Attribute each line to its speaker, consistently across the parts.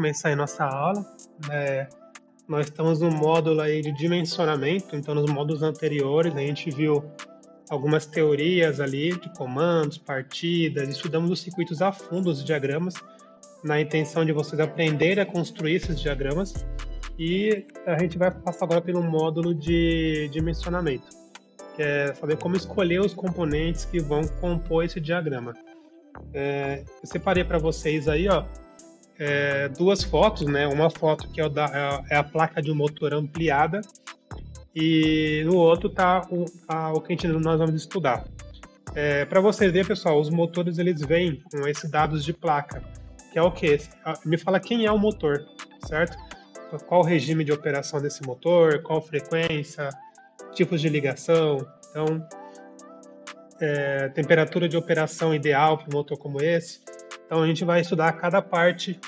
Speaker 1: começar aí nossa aula. Nós estamos no módulo aí de dimensionamento, então nos módulos anteriores a gente viu algumas teorias ali de comandos, partidas, estudamos os circuitos a fundo, os diagramas, na intenção de vocês aprenderem a construir esses diagramas, e a gente vai passar agora pelo módulo de dimensionamento, que é saber como escolher os componentes que vão compor esse diagrama. Eu separei para vocês aí, ó, duas fotos, né? Uma foto que é a placa de um motor ampliada, e no outro tá o que nós vamos estudar. Para vocês verem, pessoal, os motores eles vêm com esses dados de placa, que é o quê? Me fala quem é o motor, certo? Qual o regime de operação desse motor, qual frequência, tipos de ligação, então temperatura de operação ideal para um motor como esse. Então a gente vai estudar cada parte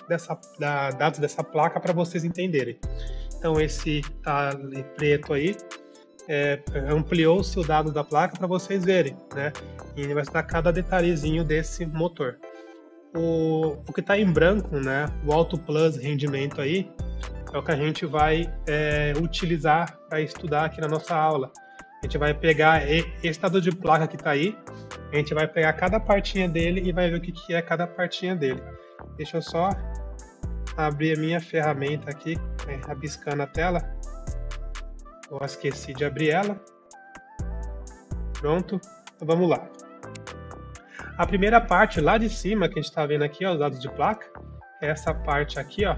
Speaker 1: dados dessa placa para vocês entenderem. Então esse tá em preto aí, ampliou-se o dado da placa para vocês verem, né? E ele vai estudar cada detalhezinho desse motor. O que está em branco, né? O Auto Plus rendimento aí, é o que a gente vai utilizar para estudar aqui na nossa aula. A gente vai pegar esse dado de placa que está aí, a gente vai pegar cada partinha dele e vai ver o que é cada partinha dele. Deixa eu só abrir a minha ferramenta aqui, rabiscando a tela. Eu esqueci de abrir ela. Pronto, então vamos lá. A primeira parte lá de cima, que a gente está vendo aqui, ó, os dados de placa, é essa parte aqui, ó,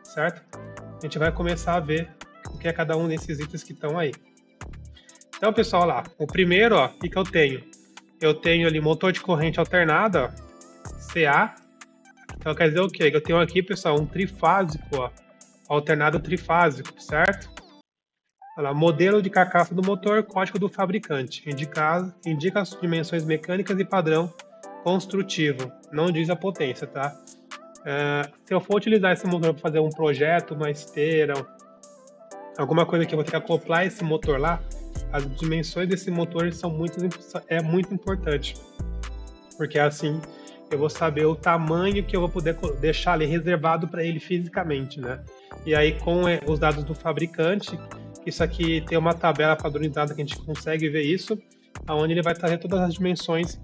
Speaker 1: certo? A gente vai começar a ver o que é cada um desses itens que estão aí. Então, pessoal, lá, o primeiro, ó, o que eu tenho? Eu tenho ali motor de corrente alternada, ó, CA. Então, quer dizer o quê? Eu tenho aqui, pessoal, um trifásico, ó, alternado trifásico, certo? Olha lá, modelo de carcaça do motor, código do fabricante. Indica as dimensões mecânicas e padrão construtivo. Não diz a potência, tá? Se eu for utilizar esse motor para fazer um projeto, uma esteira, alguma coisa que eu vou ter que acoplar esse motor lá, as dimensões desse motor é muito importante, porque assim eu vou saber o tamanho que eu vou poder deixar ali reservado para ele fisicamente, né? E aí com os dados do fabricante, isso aqui tem uma tabela padronizada que a gente consegue ver isso, onde ele vai trazer todas as dimensões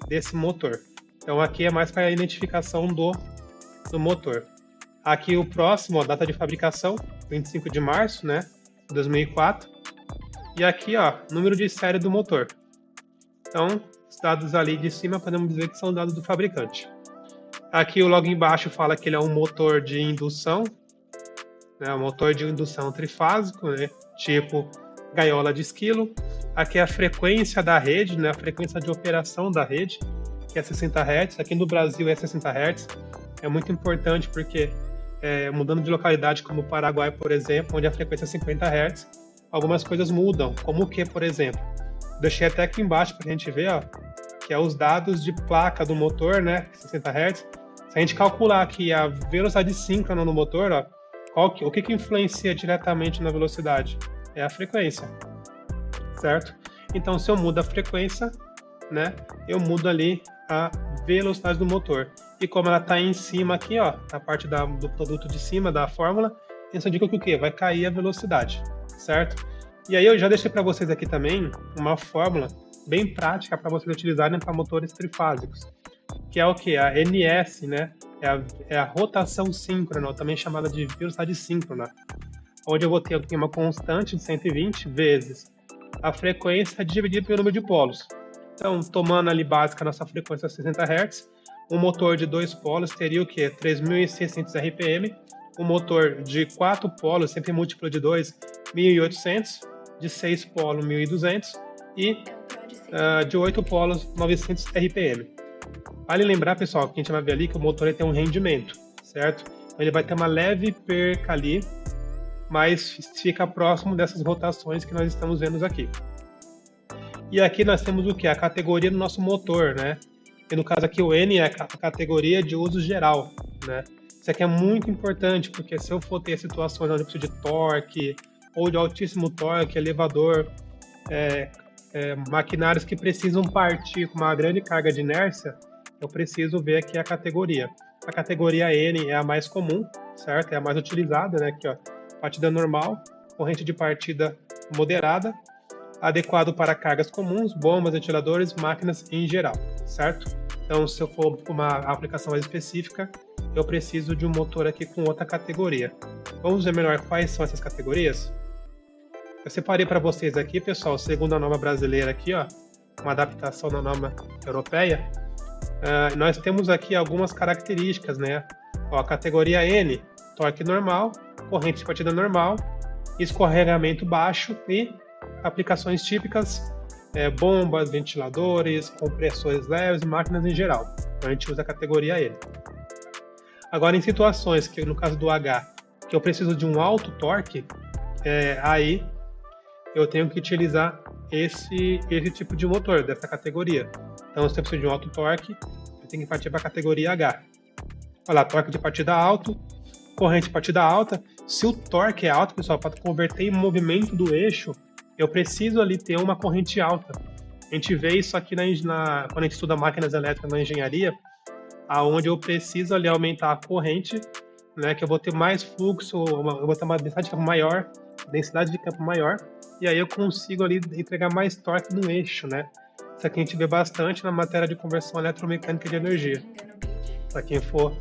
Speaker 1: desse motor. Então aqui é mais para a identificação do motor. Aqui o próximo, a data de fabricação, 25 de março, né, 2004. E aqui, ó, número de série do motor. Então, os dados ali de cima podemos dizer que são dados do fabricante. Aqui logo embaixo fala que ele é um motor de indução, né, um motor de indução trifásico, né, tipo gaiola de esquilo. Aqui é a frequência da rede, né, a frequência de operação da rede, que é 60 Hz. Aqui no Brasil é 60 Hz. É muito importante porque, mudando de localidade como o Paraguai, por exemplo, onde a frequência é 50 Hz, algumas coisas mudam, como o que, por exemplo? Deixei até aqui embaixo para a gente ver, ó, que é os dados de placa do motor, né, 60 Hz. Se a gente calcular aqui a velocidade síncrona no motor, ó, o que influencia diretamente na velocidade? É a frequência, certo? Então, se eu mudo a frequência, né, eu mudo ali a velocidade do motor. E como ela está em cima aqui, ó, na parte do produto de cima da fórmula, isso indica que o quê? Vai cair a velocidade, certo? E aí eu já deixei para vocês aqui também uma fórmula bem prática para vocês utilizarem para motores trifásicos, que é o que? A NS, né? É a rotação síncrona, também chamada de velocidade síncrona, onde eu vou ter aqui uma constante de 120 vezes a frequência dividida pelo número de polos. Então, tomando ali básica nossa frequência 60 Hz, um motor de 2 polos teria o que? 3.600 RPM, um motor de 4 polos, sempre múltiplo de 2, 1.800, de 6 polos, 1.200, e de 8 polos, 900 RPM. Vale lembrar, pessoal, que a gente vai ver ali que o motor ele tem um rendimento, certo? Então, ele vai ter uma leve perca ali, mas fica próximo dessas rotações que nós estamos vendo aqui. E aqui nós temos o que? A categoria do nosso motor, né? E no caso aqui o N é a categoria de uso geral, né? Isso aqui é muito importante, porque se eu for ter situações onde eu preciso de torque, ou de altíssimo torque, elevador, maquinários que precisam partir com uma grande carga de inércia, eu preciso ver aqui a categoria. A categoria N é a mais comum, certo? É a mais utilizada, né? Aqui, ó, partida normal, corrente de partida moderada, adequado para cargas comuns, bombas, ventiladores, máquinas em geral, certo? Então, se eu for para uma aplicação mais específica, eu preciso de um motor aqui com outra categoria. Vamos ver melhor quais são essas categorias? Eu separei para vocês aqui, pessoal, segundo a norma brasileira aqui, ó, uma adaptação da norma europeia. Nós temos aqui algumas características, né? Ó, a categoria N, torque normal, corrente de partida normal, escorregamento baixo e aplicações típicas, bombas, ventiladores, compressores leves e máquinas em geral. Então a gente usa a categoria N. Agora, em situações que, no caso do H, que eu preciso de um alto torque, aí eu tenho que utilizar esse tipo de motor, dessa categoria. Então, se eu preciso de um alto torque, eu tenho que partir para a categoria H. Olha lá, torque de partida alto, corrente de partida alta. Se o torque é alto, pessoal, para converter em movimento do eixo, eu preciso ali ter uma corrente alta. A gente vê isso aqui quando a gente estuda máquinas elétricas na engenharia, aonde eu preciso ali aumentar a corrente, né, que eu vou ter mais fluxo, eu vou ter uma densidade de campo maior, e aí eu consigo ali entregar mais torque no eixo, né? Isso aqui a gente vê bastante na matéria de conversão eletromecânica de energia, para quem for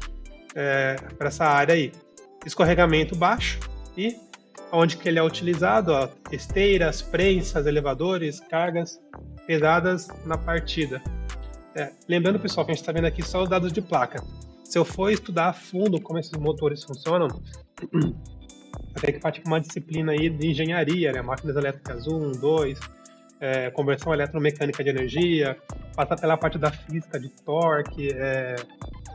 Speaker 1: para essa área aí. Escorregamento baixo e onde que ele é utilizado, ó, esteiras, prensas, elevadores, cargas pesadas na partida. Lembrando, pessoal, que a gente está vendo aqui só os dados de placa. Se eu for estudar a fundo como esses motores funcionam, eu tenho que partir para uma disciplina aí de engenharia, né? Máquinas elétricas 1, 2, conversão eletromecânica de energia, passar pela parte da física de torque,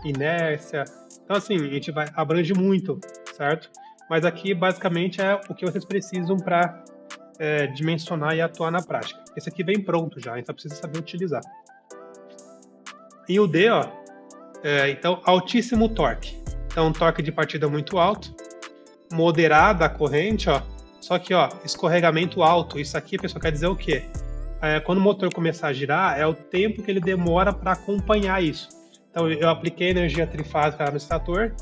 Speaker 1: inércia. Então, assim, a gente abrange muito, certo? Mas aqui, basicamente, é o que vocês precisam para dimensionar e atuar na prática. Esse aqui vem pronto já, então precisa saber utilizar. E o D, ó, então, altíssimo torque. Então, torque de partida muito alto, moderada a corrente, ó, só que, ó, escorregamento alto. Isso aqui, pessoal, quer dizer o quê? Quando o motor começar a girar, é o tempo que ele demora para acompanhar isso. Então, eu apliquei energia trifásica no estator,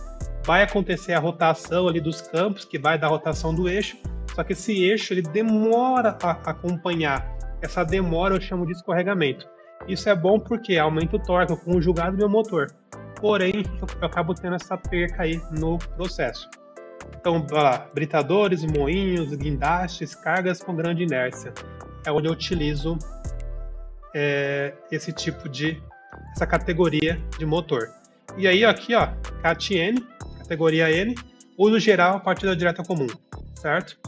Speaker 1: vai acontecer a rotação ali dos campos, que vai dar a rotação do eixo, só que esse eixo, ele demora a acompanhar. Essa demora eu chamo de escorregamento. Isso é bom porque aumenta o torque, o conjugado do meu motor. Porém, eu acabo tendo essa perca aí no processo. Então, olha lá, britadores, moinhos, guindastes, cargas com grande inércia. É onde eu utilizo essa categoria de motor. E aí, aqui, ó, CAT-N, categoria N, uso geral, partida direta comum, certo?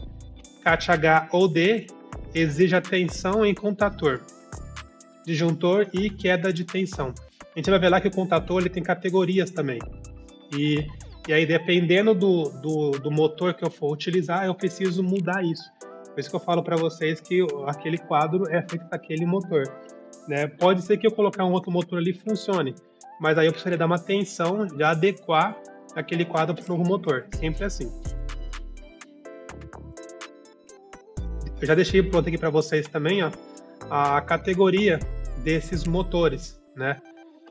Speaker 1: CAT-H ou D, exige a tensão em contator, disjuntor e queda de tensão. A gente vai ver lá que o contator ele tem categorias também. E aí, dependendo do motor que eu for utilizar, eu preciso mudar isso. Por isso que eu falo para vocês que aquele quadro é feito para aquele motor, né? Pode ser que eu colocar um outro motor ali funcione, mas aí eu precisaria dar uma tensão de adequar aquele quadro para o novo motor. Sempre assim. Eu já deixei pronto aqui para vocês também, ó, a categoria desses motores, né?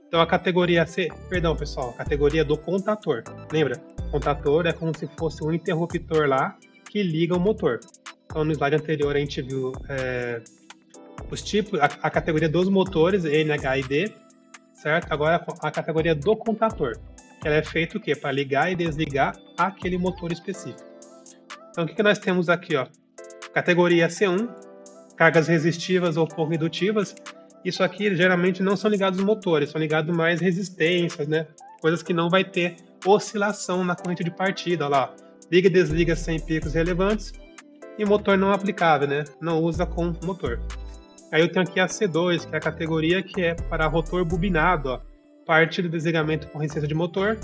Speaker 1: Então a categoria C, perdão pessoal, a categoria do contator. Lembra? Contator é como se fosse um interruptor lá que liga o motor. Então no slide anterior a gente viu os tipos, a categoria dos motores, N, H e D, certo? Agora a categoria do contator, que ela é feita o quê? Para ligar e desligar aquele motor específico. Então o que nós temos aqui, ó? Categoria C1, cargas resistivas ou pouco indutivas. Isso aqui geralmente não são ligados motores, são ligados mais resistências, né? Coisas que não vai ter oscilação na corrente de partida, olha lá. Liga e desliga sem picos relevantes e motor não aplicável, né? Não usa com motor. Aí eu tenho aqui a C2, que é a categoria que é para rotor bobinado, ó. Parte do desligamento com resistência de motor.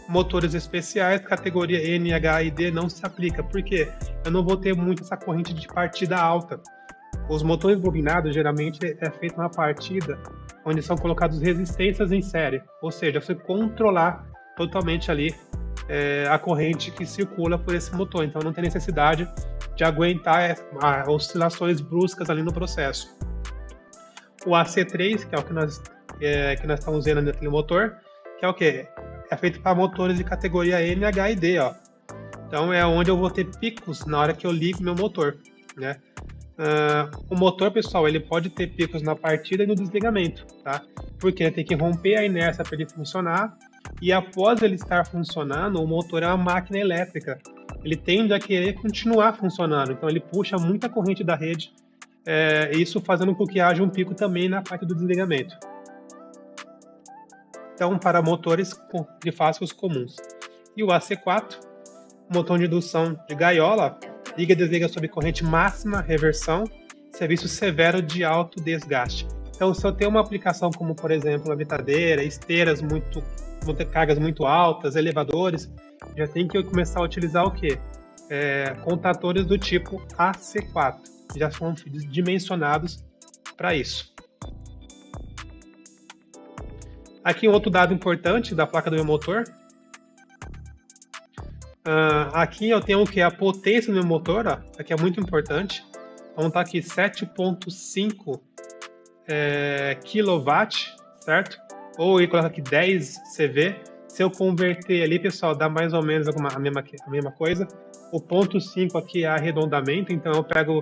Speaker 1: Motores especiais, categoria N, H e D não se aplica. Por quê? Eu não vou ter muito essa corrente de partida alta. Os motores bobinados geralmente é feito uma partida onde são colocados resistências em série, ou seja, você controlar totalmente ali a corrente que circula por esse motor, então não tem necessidade de aguentar oscilações bruscas ali no processo. O AC3, que é o que nós estamos vendo naquele motor, que é o quê? é feito para motores de categoria N, H e D, ó. Então é onde eu vou ter picos na hora que eu ligo meu motor, né? O motor, pessoal, ele pode ter picos na partida e no desligamento, tá? Porque ele tem que romper a inércia para ele funcionar, e após ele estar funcionando, o motor é uma máquina elétrica. Ele tende a querer continuar funcionando, então ele puxa muita corrente da rede, isso fazendo com que haja um pico também na parte do desligamento. Então, para motores de fáscios comuns. E o AC4, motor de indução de gaiola, liga e desliga sob corrente máxima, reversão, serviço severo de alto desgaste. Então, se eu tenho uma aplicação como, por exemplo, uma britadeira, esteiras cargas muito altas, elevadores, já tem que começar a utilizar o quê? Contatores do tipo AC4, que já são dimensionados para isso. Aqui um outro dado importante da placa do meu motor. Aqui eu tenho o que? A potência do meu motor, ó. Aqui é muito importante. Então tá aqui 7.5 kW, certo? Ou ele coloca aqui 10 CV. Se eu converter ali, pessoal, dá mais ou menos a mesma coisa. O ponto 5 aqui é arredondamento, então eu pego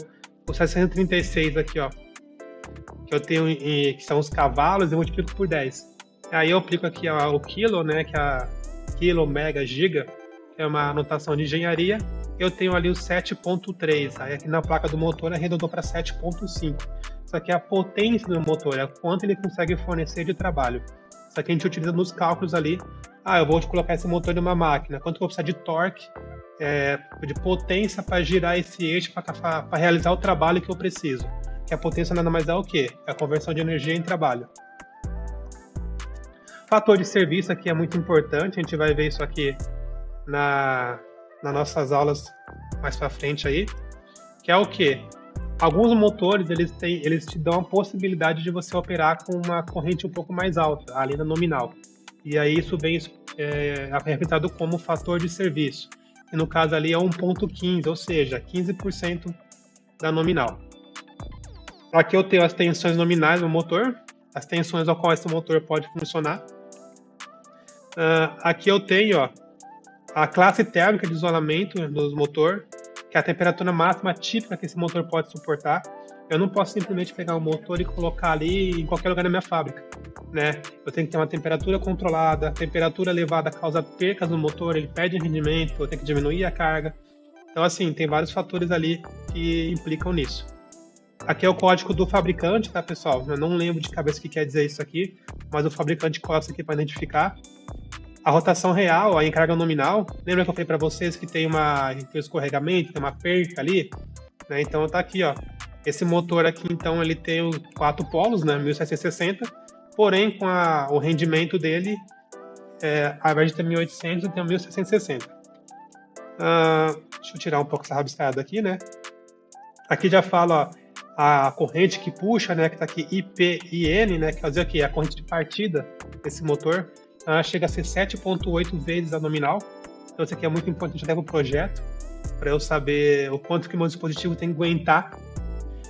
Speaker 1: o 636 aqui, ó, que eu tenho, que são os cavalos, e multiplico por 10. Aí eu aplico aqui o quilo, né, que é quilo, mega, giga, que é uma notação de engenharia. Eu tenho ali o 7.3, aí aqui na placa do motor arredondou para 7.5. Isso aqui é a potência do motor, é quanto ele consegue fornecer de trabalho. Isso aqui a gente utiliza nos cálculos ali. Eu vou colocar esse motor em uma máquina, quanto eu vou precisar de torque, de potência para girar esse eixo para realizar o trabalho que eu preciso. Que a potência nada mais é o quê? É a conversão de energia em trabalho. Fator de serviço aqui é muito importante, a gente vai ver isso aqui nas nossas aulas mais para frente aí, que é o quê? Alguns motores, eles te dão a possibilidade de você operar com uma corrente um pouco mais alta, ali na nominal. E aí isso vem representado como fator de serviço. E no caso ali é 1.15, ou seja, 15% da nominal. Aqui eu tenho as tensões nominais do motor, as tensões ao qual esse motor pode funcionar. Aqui eu tenho, ó, a classe térmica de isolamento do motor, que é a temperatura máxima típica que esse motor pode suportar. Eu não posso simplesmente pegar o motor e colocar ali em qualquer lugar da minha fábrica, né? Eu tenho que ter uma temperatura controlada, a temperatura elevada causa percas no motor, ele perde rendimento, eu tenho que diminuir a carga. Então, assim, tem vários fatores ali que implicam nisso. Aqui é o código do fabricante, tá, pessoal? Eu não lembro de cabeça o que quer dizer isso aqui, mas o fabricante coloca isso aqui para identificar. A rotação real, a encarga nominal, lembra que eu falei para vocês que tem um escorregamento, tem uma perca ali? Né? Então tá aqui, ó. Esse motor aqui, então, ele tem os 4 polos, né? 1760, porém, com o rendimento dele, ao invés de ter 1800, eu tenho 1660. Deixa eu tirar um pouco essa rabiscada aqui, né? Aqui já fala, ó, a corrente que puxa, né? Que tá aqui IPIN, né? Quer dizer aqui, a corrente de partida desse motor. Chega a ser 7.8 vezes a nominal. Então isso aqui é muito importante até para o projeto, para eu saber o quanto que o meu dispositivo tem que aguentar.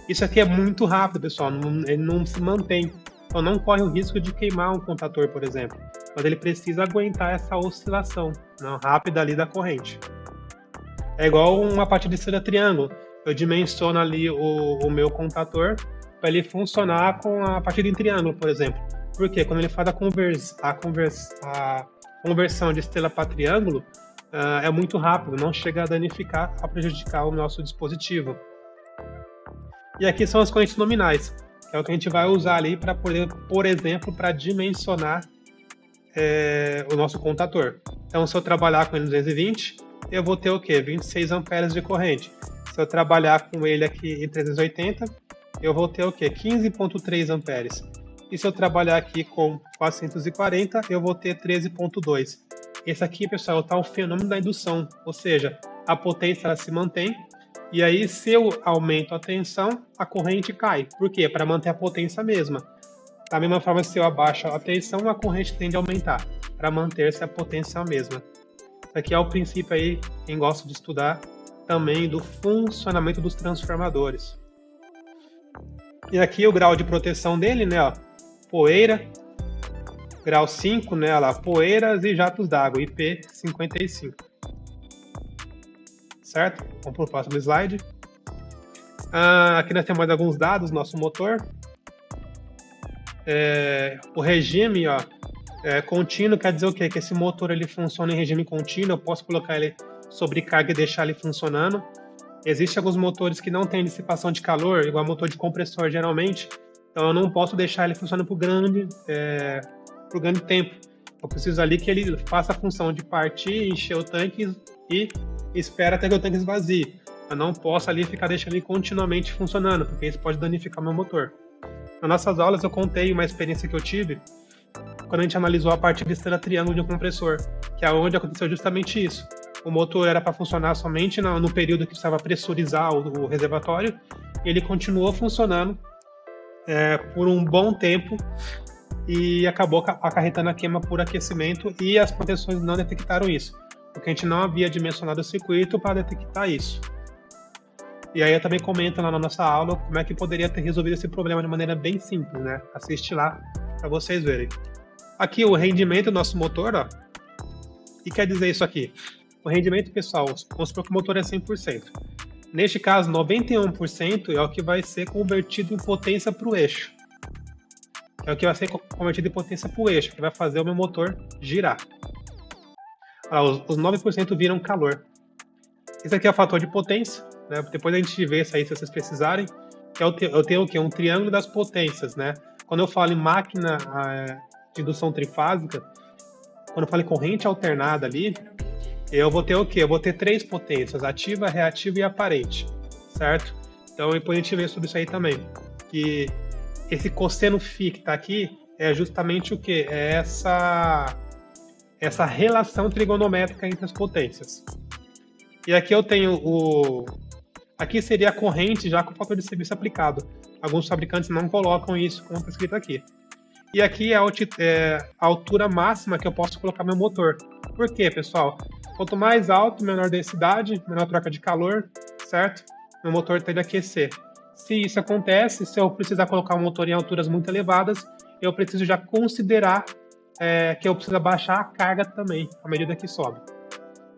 Speaker 1: Isso aqui é muito rápido, pessoal, ele não se mantém. Então não corre o risco de queimar um contator, por exemplo. Mas ele precisa aguentar essa oscilação rápida ali da corrente. É igual uma partida de esteira triângulo. Eu dimensiono ali o meu contator para ele funcionar com a partida em triângulo, por exemplo. Porque quando ele faz a conversão de estrela para triângulo, é muito rápido, não chega a danificar, a prejudicar o nosso dispositivo. E aqui são as correntes nominais, que é o que a gente vai usar ali para poder, por exemplo, para dimensionar o nosso contator. Então, se eu trabalhar com ele 220, eu vou ter o quê? 26 amperes de corrente. Se eu trabalhar com ele aqui em 380, eu vou ter o quê? 15.3 amperes. E se eu trabalhar aqui com 440, eu vou ter 13.2. Esse aqui, pessoal, está o fenômeno da indução, ou seja, a potência ela se mantém, e aí se eu aumento a tensão, a corrente cai. Por quê? Para manter a potência mesma. Da mesma forma, se eu abaixo a tensão, a corrente tende a aumentar, para manter-se a potência mesma. Isso aqui é o princípio aí, quem gosta de estudar, também do funcionamento dos transformadores. E aqui o grau de proteção dele, né, ó. Poeira, grau 5, né, olha lá, poeiras e jatos d'água, IP55. Certo? Vamos para o próximo slide. Aqui nós temos mais alguns dados do nosso motor. O regime, ó, contínuo quer dizer o quê? Que esse motor ele funciona em regime contínuo, eu posso colocar ele sobre carga e deixar ele funcionando. Existem alguns motores que não têm dissipação de calor, igual motor de compressor geralmente, então eu não posso deixar ele funcionando por grande tempo. Eu preciso ali que ele faça a função de partir, encher o tanque e espera até que o tanque esvazie. Eu não posso ali ficar deixando ele continuamente funcionando, porque isso pode danificar meu motor. Nas nossas aulas eu contei uma experiência que eu tive quando a gente analisou a parte de estrela triângulo de um compressor, que é onde aconteceu justamente isso. O motor era para funcionar somente no período que precisava pressurizar o reservatório, e ele continuou funcionando por um bom tempo e acabou acarretando a queima por aquecimento, e as proteções não detectaram isso, porque a gente não havia dimensionado o circuito para detectar isso. E aí eu também comento lá na nossa aula como é que poderia ter resolvido esse problema de maneira bem simples, né? Assiste lá para vocês verem. Aqui o rendimento do nosso motor, ó. O que quer dizer isso aqui? O rendimento, pessoal, vamos supor que o motor é 100%. Neste caso, 91% é o que vai ser convertido em potência para o eixo. É o que vai ser convertido em potência para o eixo, que vai fazer o meu motor girar. Os 9% viram calor. Esse aqui é o fator de potência, né? Depois a gente vê isso aí se vocês precisarem. Eu tenho o quê? Um triângulo das potências, né? Quando eu falo em máquina de indução trifásica, quando eu falo em corrente alternada ali, eu vou ter o quê? Eu vou ter 3 potências, ativa, reativa e aparente, certo? Então depois a gente vê sobre isso aí também. Que esse cosseno φ que está aqui é justamente o quê? É essa relação trigonométrica entre as potências. E aqui eu tenho aqui seria a corrente já com o fator de serviço aplicado. Alguns fabricantes não colocam isso como está escrito aqui. E aqui é a altura máxima que eu posso colocar meu motor. Por quê, pessoal? Quanto mais alto, menor densidade, menor troca de calor, certo? Meu motor tende a aquecer. Se isso acontece, se eu precisar colocar um motor em alturas muito elevadas, eu preciso já considerar que eu preciso baixar a carga também, à medida que sobe.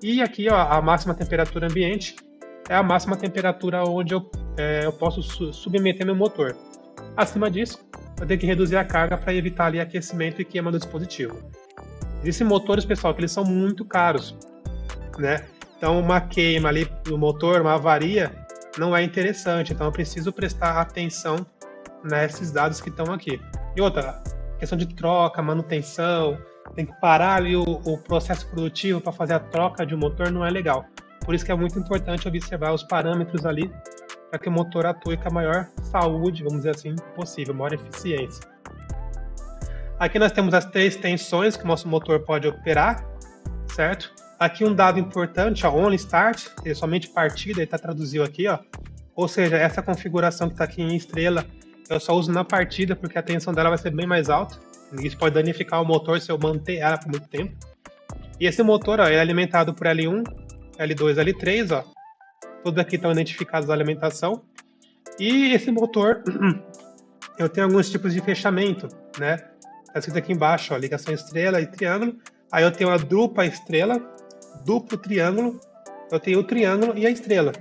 Speaker 1: E aqui, ó, a máxima temperatura ambiente é a máxima temperatura onde eu posso submeter meu motor. Acima disso, eu tenho que reduzir a carga para evitar ali aquecimento e queima do dispositivo. Existem motores, pessoal, que eles são muito caros, né? Então, uma queima ali no motor, uma avaria, não é interessante. Então, eu preciso prestar atenção nesses dados que estão aqui. E outra, questão de troca, manutenção, tem que parar ali o processo produtivo para fazer a troca de um motor, não é legal. Por isso que é muito importante observar os parâmetros ali para que o motor atue com a maior saúde, vamos dizer assim, possível, maior eficiência. Aqui nós temos as 3 tensões que o nosso motor pode operar, certo? Aqui um dado importante, ó, only start, é somente partida, ele está traduzido aqui, ó. Ou seja, essa configuração que está aqui em estrela, eu só uso na partida porque a tensão dela vai ser bem mais alta. Isso pode danificar o motor se eu manter ela por muito tempo. E esse motor, ó, ele é alimentado por L1, L2, L3, ó. Todos aqui estão identificados a alimentação. E esse motor, eu tenho alguns tipos de fechamento, né? Está escrito aqui embaixo, ó, ligação estrela e triângulo. Aí eu tenho a dupla estrela, duplo triângulo, eu tenho o triângulo e a estrela,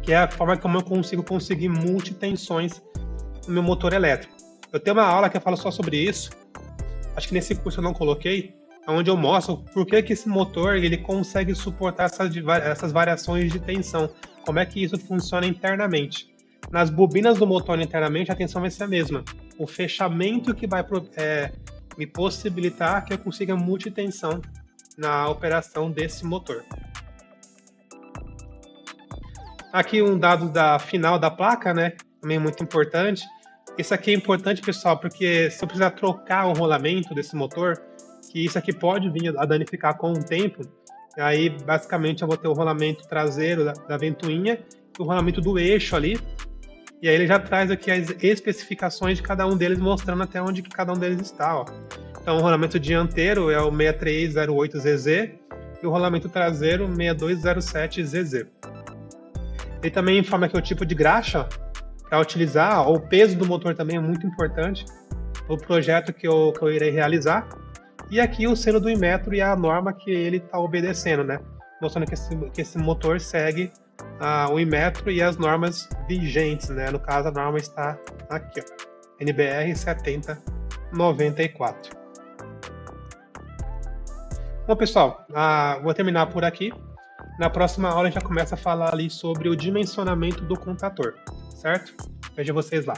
Speaker 1: que é a forma como eu consigo conseguir multitensões no meu motor elétrico. Eu tenho uma aula que eu falo só sobre isso, acho que nesse curso eu não coloquei, onde eu mostro por que esse motor ele consegue suportar essas variações de tensão, como é que isso funciona internamente. Nas bobinas do motor internamente a tensão vai ser a mesma, o fechamento que vai me possibilitar que eu consiga multitensão na operação desse motor. Aqui um dado final da placa, né? Também muito importante. Isso aqui é importante, pessoal, porque se eu precisar trocar o rolamento desse motor, que isso aqui pode vir a danificar com o tempo, aí basicamente eu vou ter o rolamento traseiro da ventoinha e o rolamento do eixo ali, e aí ele já traz aqui as especificações de cada um deles, mostrando até onde que cada um deles está, ó. Então o rolamento dianteiro é o 6308ZZ e o rolamento traseiro 6207ZZ. Ele também informa aqui o tipo de graxa para utilizar, o peso do motor também é muito importante. o projeto que eu irei realizar, e aqui o selo do Inmetro e a norma que ele está obedecendo, né? Mostrando que esse motor segue o Inmetro e as normas vigentes, né? No caso, a norma está aqui, ó, NBR 7094. Bom, pessoal, vou terminar por aqui. Na próxima aula a gente já começa a falar ali sobre o dimensionamento do contador, certo? Vejo vocês lá.